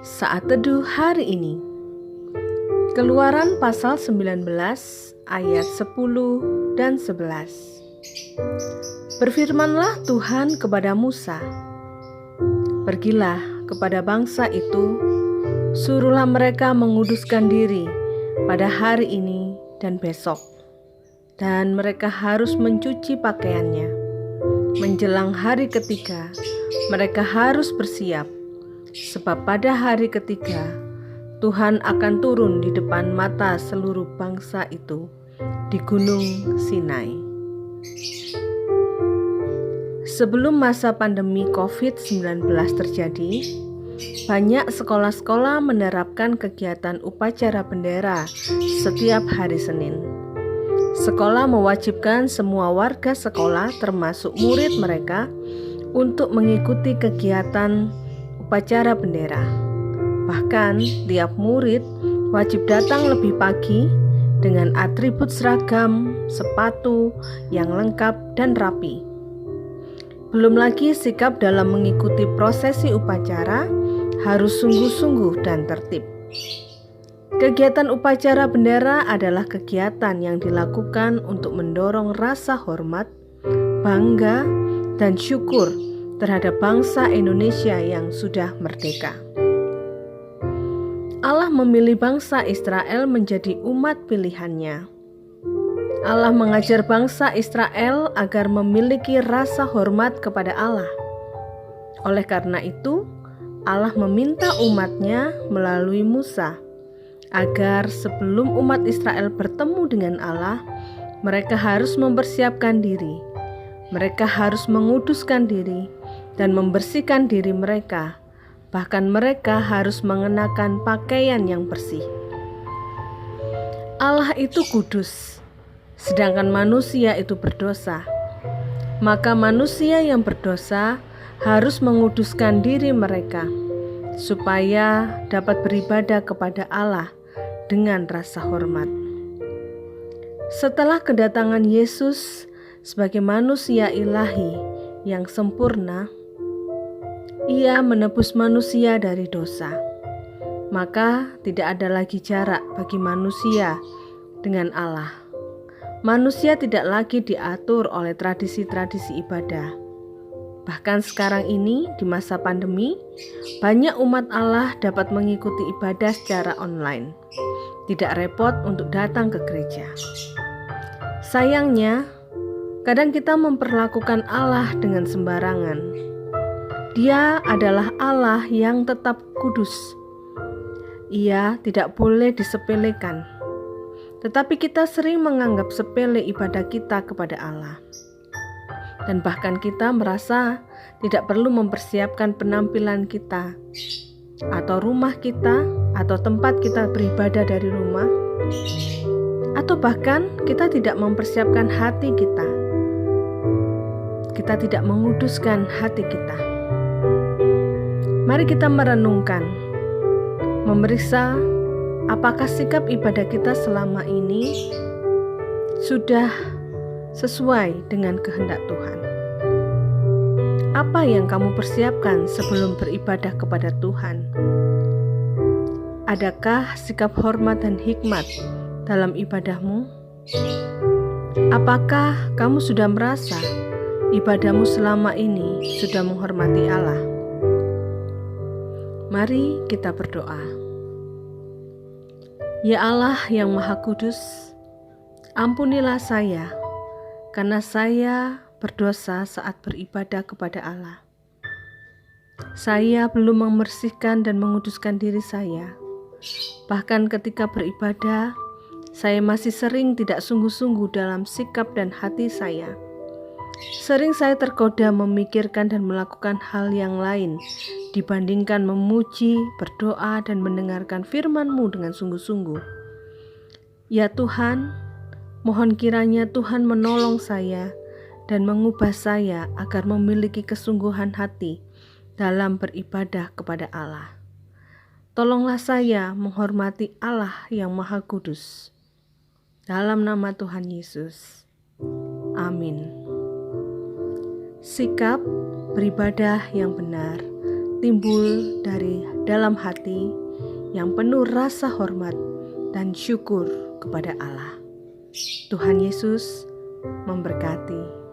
Saat teduh hari ini, Keluaran pasal 19 ayat 10 dan 11. Berfirmanlah Tuhan kepada Musa, "Pergilah kepada bangsa itu, suruhlah mereka menguduskan diri pada hari ini dan besok, dan mereka harus mencuci pakaiannya. Menjelang hari ketiga, mereka harus bersiap, sebab pada hari ketiga Tuhan akan turun di depan mata seluruh bangsa itu di Gunung Sinai." Sebelum masa pandemi COVID-19 terjadi, banyak sekolah-sekolah menerapkan kegiatan upacara bendera setiap hari Senin. Sekolah mewajibkan semua warga sekolah, termasuk murid mereka, untuk mengikuti kegiatan upacara bendera. Bahkan, tiap murid wajib datang lebih pagi dengan atribut seragam, sepatu yang lengkap dan rapi. Belum lagi sikap dalam mengikuti prosesi upacara harus sungguh-sungguh dan tertib. Kegiatan upacara bendera adalah kegiatan yang dilakukan untuk mendorong rasa hormat, bangga, dan syukur terhadap bangsa Indonesia yang sudah merdeka. Allah memilih bangsa Israel menjadi umat pilihannya. Allah mengajar bangsa Israel agar memiliki rasa hormat kepada Allah. Oleh karena itu, Allah meminta umatnya melalui Musa agar sebelum umat Israel bertemu dengan Allah, mereka harus mempersiapkan diri. Mereka harus menguduskan diri dan membersihkan diri mereka. Bahkan mereka harus mengenakan pakaian yang bersih. Allah itu kudus, sedangkan manusia itu berdosa. Maka manusia yang berdosa harus menguduskan diri mereka, supaya dapat beribadah kepada Allah dengan rasa hormat. Setelah kedatangan Yesus sebagai manusia ilahi yang sempurna, Ia menebus manusia dari dosa. Maka tidak ada lagi jarak bagi manusia dengan Allah. Manusia tidak lagi diatur oleh tradisi-tradisi ibadah. Bahkan sekarang ini di masa pandemi, banyak umat Allah dapat mengikuti ibadah secara online. Tidak repot untuk datang ke gereja. Sayangnya, kadang kita memperlakukan Allah dengan sembarangan. Dia adalah Allah yang tetap kudus. Ia tidak boleh disepelekan. Tetapi kita sering menganggap sepele ibadah kita kepada Allah. Dan bahkan kita merasa tidak perlu mempersiapkan penampilan kita, atau rumah kita, atau tempat kita beribadah dari rumah, atau bahkan kita tidak mempersiapkan hati kita. Kita tidak menguduskan hati kita. Mari kita merenungkan, memeriksa apakah sikap ibadah kita selama ini sudah sesuai dengan kehendak Tuhan. Apa yang kamu persiapkan sebelum beribadah kepada Tuhan? Adakah sikap hormat dan hikmat dalam ibadahmu? Apakah kamu sudah merasa ibadahmu selama ini sudah menghormati Allah? Mari kita berdoa. Ya Allah yang Maha Kudus, ampunilah saya, karena saya berdosa saat beribadah kepada Allah. Saya belum membersihkan dan menguduskan diri saya. Bahkan ketika beribadah, saya masih sering tidak sungguh-sungguh dalam sikap dan hati saya. Sering saya tergoda memikirkan dan melakukan hal yang lain dibandingkan memuji, berdoa, dan mendengarkan firman-Mu dengan sungguh-sungguh. Ya Tuhan, mohon kiranya Tuhan menolong saya dan mengubah saya agar memiliki kesungguhan hati dalam beribadah kepada Allah. Tolonglah saya menghormati Allah yang Maha Kudus. Dalam nama Tuhan Yesus. Amin. Sikap beribadah yang benar timbul dari dalam hati yang penuh rasa hormat dan syukur kepada Allah. Tuhan Yesus memberkati.